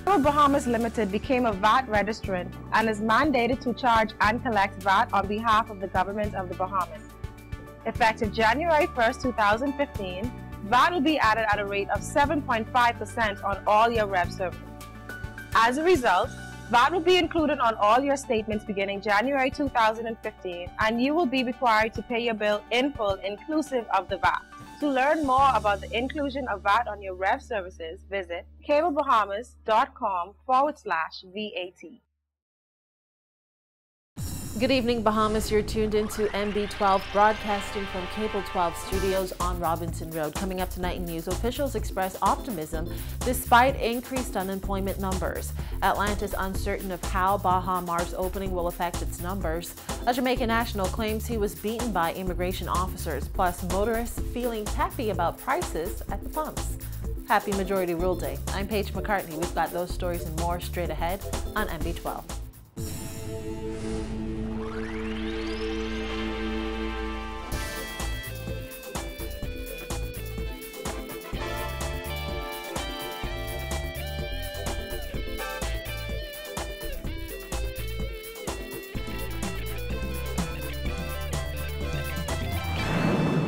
Bahamas Limited became a VAT registrant and is mandated to charge and collect VAT on behalf of the government of the Bahamas. Effective January 1st, 2015, VAT will be added at a rate of 7.5% on all your rev services. As a result, VAT will be included on all your statements beginning January 2015, and you will be required to pay your bill in full inclusive of the VAT. To learn more about the inclusion of VAT on your rev services, visit cablebahamas.com/VAT. Good evening, Bahamas. You're tuned into MB12, broadcasting from Cable 12 studios on Robinson Road. Coming up tonight in news, officials express optimism despite increased unemployment numbers. Atlanta's uncertain of how Baha Mar's opening will affect its numbers. A Jamaican national claims he was beaten by immigration officers, plus motorists feeling peppy about prices at the pumps. Happy Majority Rule Day. I'm Paige McCartney. We've got those stories and more straight ahead on MB12.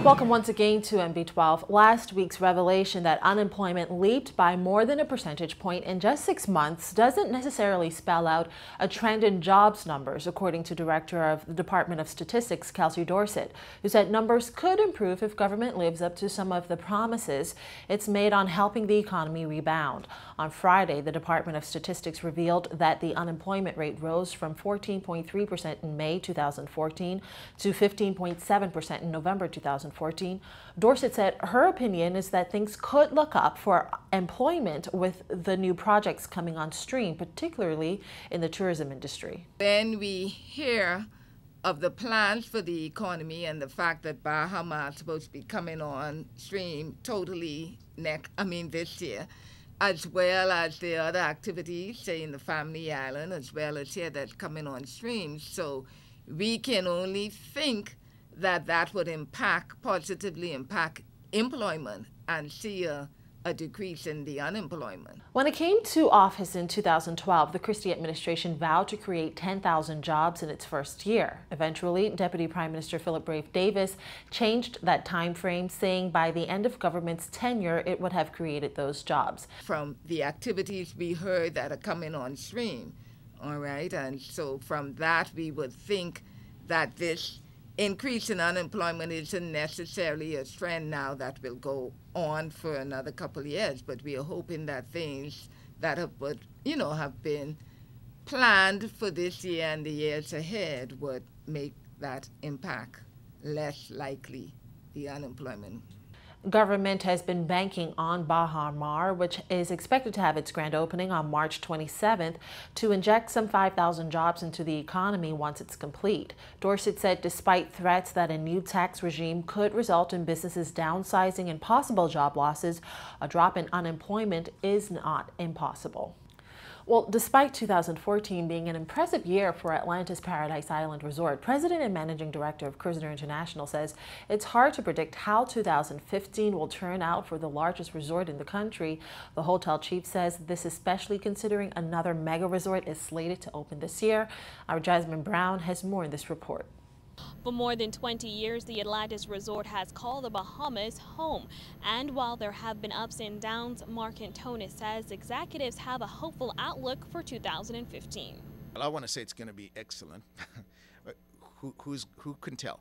Welcome once again to MB12. Last week's revelation that unemployment leaped by more than a percentage point in just 6 months doesn't necessarily spell out a trend in jobs numbers, according to Director of the Department of Statistics, Kelsey Dorsett, who said numbers could improve if government lives up to some of the promises it's made on helping the economy rebound. On Friday, the Department of Statistics revealed that the unemployment rate rose from 14.3% in May 2014 to 15.7% in November 2014. Dorsett said her opinion is that things could look up for employment with the new projects coming on stream, particularly in the tourism industry. When we hear of the plans for the economy and the fact that Bahama is supposed to be coming on stream totally this year, as well as the other activities, say in the Family Island, as well as here that's coming on stream. So we can only think that that would positively impact employment and see a decrease in the unemployment. When it came to office in 2012, the Christie administration vowed to create 10,000 jobs in its first year. Eventually, Deputy Prime Minister Philip Brave Davis changed that time frame, saying by the end of government's tenure, it would have created those jobs. From the activities we heard that are coming on stream, all right, and so from that we would think that this increase in unemployment isn't necessarily a trend now that will go on for another couple of years, but we are hoping that things that have been planned for this year and the years ahead would make that impact less likely, the unemployment. Government has been banking on Baha Mar, which is expected to have its grand opening on March 27th, to inject some 5,000 jobs into the economy once it's complete. Dorsett said despite threats that a new tax regime could result in businesses downsizing and possible job losses, a drop in unemployment is not impossible. Well, despite 2014 being an impressive year for Atlanta's Paradise Island Resort, President and Managing Director of Cruiser International says it's hard to predict how 2015 will turn out for the largest resort in the country. The hotel chief says this especially considering another mega resort is slated to open this year. Our Jasmine Brown has more in this report. For more than 20 years, the Atlantis Resort has called the Bahamas home. And while there have been ups and downs, Mark Antonis says executives have a hopeful outlook for 2015. Well, I want to say it's going to be excellent. Who can tell?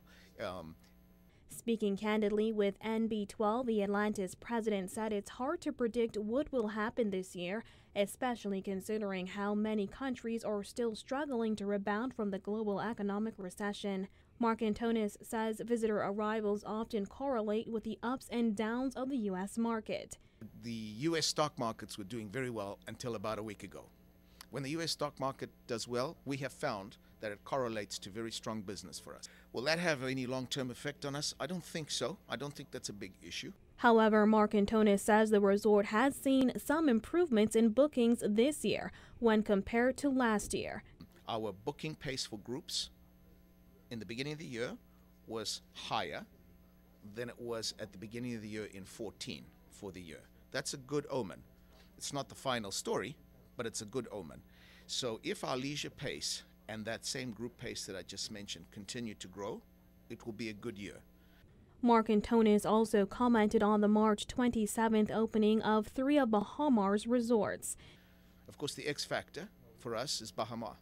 Speaking candidly with NB12, the Atlantis president said it's hard to predict what will happen this year, especially considering how many countries are still struggling to rebound from the global economic recession. Mark Antonis says visitor arrivals often correlate with the ups and downs of the U.S. market. The U.S. stock markets were doing very well until about a week ago. When the U.S. stock market does well, we have found that it correlates to very strong business for us. Will that have any long-term effect on us? I don't think so. I don't think that's a big issue. However, Mark Antonis says the resort has seen some improvements in bookings this year when compared to last year. Our booking pace for groups in the beginning of the year was higher than it was at the beginning of the year in 14 for the year. That's a good omen. It's not the final story, but it's a good omen. So if our leisure pace and that same group pace that I just mentioned continue to grow, it will be a good year. Mark Antonis also commented on the March 27th opening of 3 of Bahamar's resorts. Of course, the X factor for us is Bahama.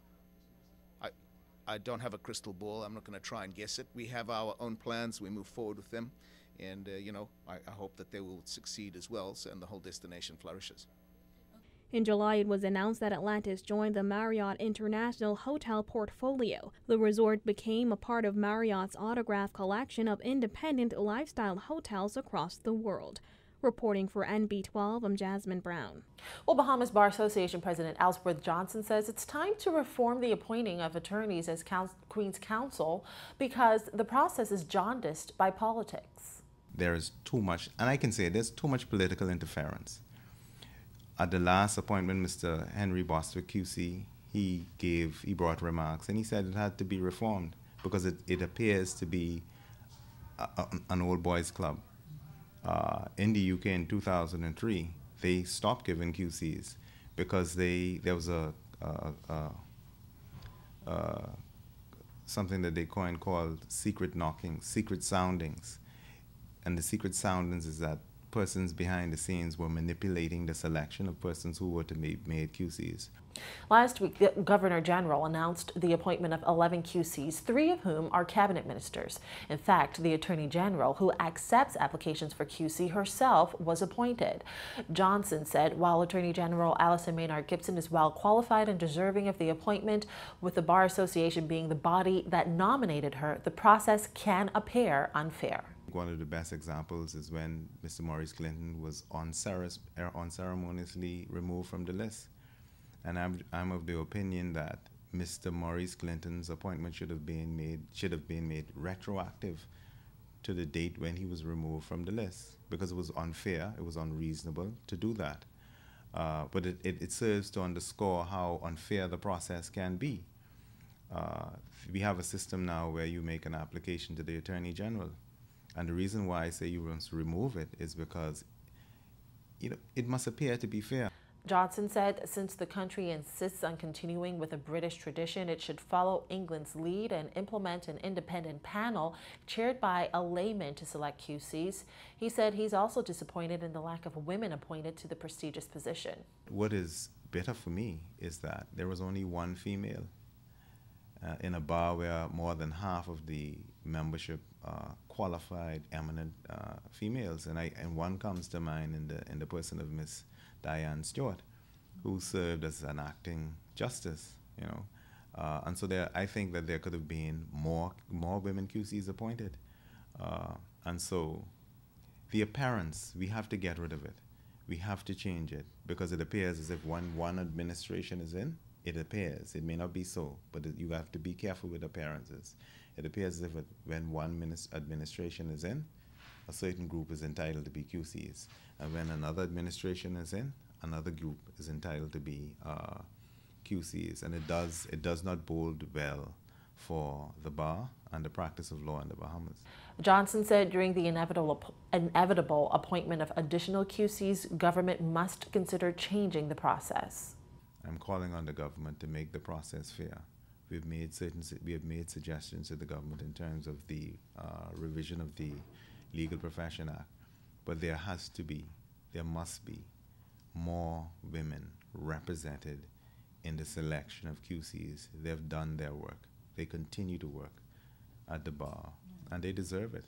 I don't have a crystal ball. I'm not going to try and guess it. We have our own plans. We move forward with them. And, I hope that they will succeed as well, and the whole destination flourishes. In July, it was announced that Atlantis joined the Marriott International Hotel portfolio. The resort became a part of Marriott's Autograph collection of independent lifestyle hotels across the world. Reporting for NB12, I'm Jasmine Brown. Well, Bahamas Bar Association President Ellsworth Johnson says it's time to reform the appointing of attorneys as Queen's Counsel because the process is jaundiced by politics. There is too much, and I can say there's too much political interference. At the last appointment, Mr. Henry Bostwick QC, he brought remarks, and he said it had to be reformed because it appears to be an old boys club. In the UK in 2003, they stopped giving QCs because there was something that they coined called secret knocking, secret soundings. And the secret soundings is that persons behind the scenes were manipulating the selection of persons who were to be made QCs. Last week, the Governor General announced the appointment of 11 QCs, 3 of whom are cabinet ministers. In fact, the Attorney General, who accepts applications for QC herself, was appointed. Johnson said while Attorney General Alison Maynard Gibson is well qualified and deserving of the appointment, with the Bar Association being the body that nominated her, the process can appear unfair. One of the best examples is when Mr. Maurice Clinton was unceremoniously removed from the list. And I'm of the opinion that Mr. Maurice Clinton's appointment should have been made retroactive to the date when he was removed from the list, because it was unfair, it was unreasonable to do that. But it serves to underscore how unfair the process can be. We have a system now where you make an application to the Attorney General, and the reason why I say you must remove it is because it must appear to be fair. Johnson said since the country insists on continuing with a British tradition, it should follow England's lead and implement an independent panel chaired by a layman to select QCs. He said he's also disappointed in the lack of women appointed to the prestigious position. What is bitter for me is that there was only one female in a bar where more than half of the membership qualified, eminent females, and one comes to mind in the person of Miss Diane Stewart, who served as an acting justice, and so I think that there could have been more women QCs appointed, and so the appearance, we have to get rid of it. We have to change it because it appears as if one administration is in, it appears, it may not be so, but you have to be careful with appearances. It appears as if when one administration is in, a certain group is entitled to be QCs. And when another administration is in, another group is entitled to be QCs. And it does not bode well for the bar and the practice of law in the Bahamas. Johnson said during the inevitable appointment of additional QCs, government must consider changing the process. I'm calling on the government to make the process fair. We have made suggestions to the government in terms of the revision of the Legal Profession Act, but there must be more women represented in the selection of QCs. They've done their work. They continue to work at the bar, and they deserve it.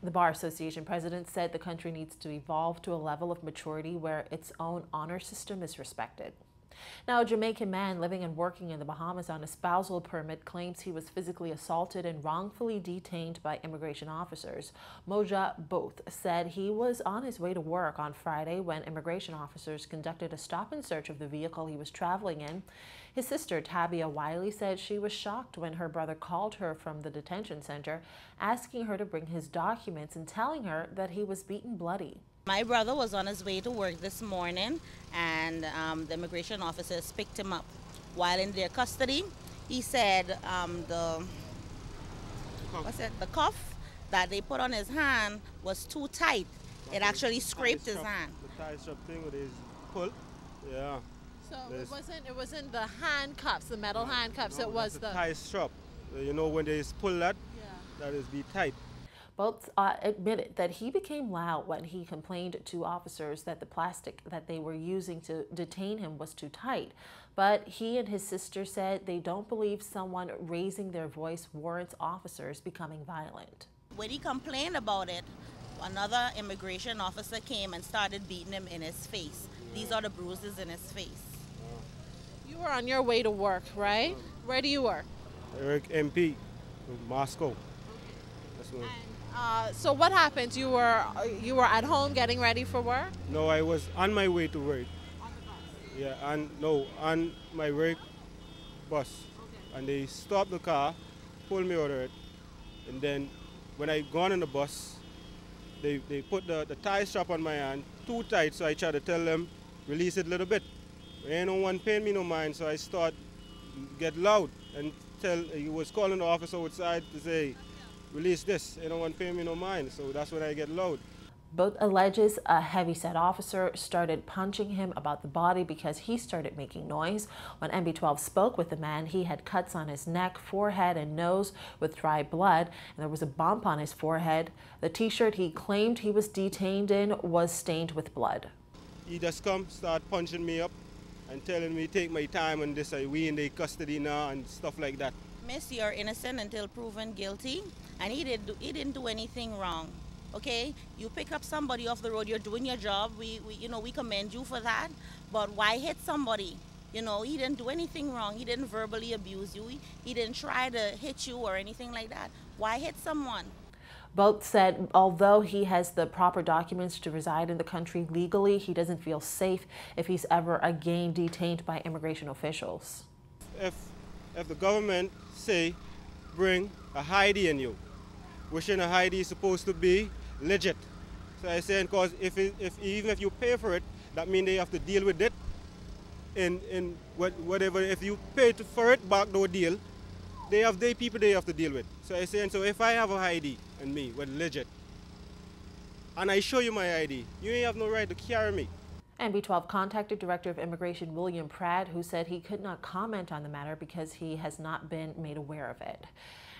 The Bar Association president said the country needs to evolve to a level of maturity where its own honor system is respected. Now, a Jamaican man living and working in the Bahamas on a spousal permit claims he was physically assaulted and wrongfully detained by immigration officers. Moja Both said he was on his way to work on Friday when immigration officers conducted a stop and search of the vehicle he was traveling in. His sister, Tabia Wiley, said she was shocked when her brother called her from the detention center, asking her to bring his documents and telling her that he was beaten bloody. My brother was on his way to work this morning, and the immigration officers picked him up. While in their custody, he said the cuff that they put on his hand was too tight. It actually scraped his hand. The tie strap thing with his pull, yeah. So it wasn't the handcuffs, the metal handcuffs, it was the tie strap. You know, when they pull that, that is be tight. Both admitted that he became loud when he complained to officers that the plastic that they were using to detain him was too tight. But he and his sister said they don't believe someone raising their voice warrants officers becoming violent. When he complained about it, another immigration officer came and started beating him in his face. These are the bruises in his face. You were on your way to work, right? Where do you work? I work MP in Moscow. That's what. So what happened? You were at home getting ready for work? No, I was on my way to work. On the bus? Yeah, on my work bus. Okay. And they stopped the car, pulled me out of it, and then when I gone on the bus, they put the tie strap on my hand too tight, so I tried to tell them, release it a little bit. Ain't no one paying me no mind, so I start get loud and he was calling the officer outside to say, release this, ain't no one paying me no mind, so that's when I get loud. Both alleges a heavyset officer started punching him about the body because he started making noise. When NB12 spoke with the man, he had cuts on his neck, forehead, and nose with dry blood, and there was a bump on his forehead. The t-shirt he claimed he was detained in was stained with blood. He just start punching me up and telling me take my time and this, we in the custody now and stuff like that. Miss, you're innocent until proven guilty, and he didn't do anything wrong. Okay, you pick up somebody off the road, you're doing your job, we commend you for that, but why hit somebody? You know, he didn't do anything wrong, he didn't verbally abuse you, he didn't try to hit you or anything like that. Why hit someone? Both said although he has the proper documents to reside in the country legally, he doesn't feel safe if he's ever again detained by immigration officials. If the government say bring a ID in you, which in a ID is supposed to be legit. So I say, because even if you pay for it, that means they have to deal with it in whatever. If you pay for it, backdoor deal, they have people they have to deal with. So I say, so if I have a ID in me with legit, and I show you my ID, you ain't have no right to carry me. NB12 contacted Director of Immigration William Pratt, who said he could not comment on the matter because he has not been made aware of it.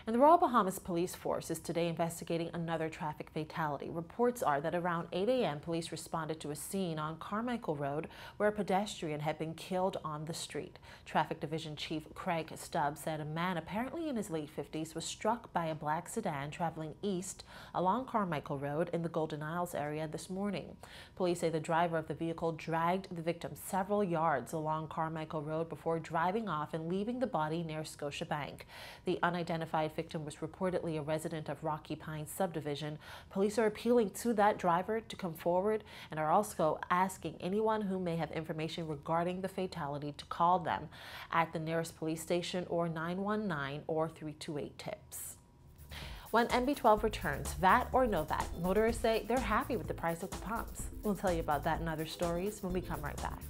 And the Royal Bahamas Police Force is today investigating another traffic fatality. Reports are that around 8 a.m. police responded to a scene on Carmichael Road where a pedestrian had been killed on the street. Traffic Division Chief Craig Stubbs said a man apparently in his late 50s was struck by a black sedan traveling east along Carmichael Road in the Golden Isles area this morning. Police say the driver of the vehicle dragged the victim several yards along Carmichael Road before driving off and leaving the body near Scotiabank. The unidentified victim was reportedly a resident of Rocky Pines subdivision. Police are appealing to that driver to come forward and are also asking anyone who may have information regarding the fatality to call them at the nearest police station or 919 or 328 tips. When NB12 returns, VAT or no VAT, motorists say they're happy with the price at the pumps. We'll tell you about that and other stories when we come right back.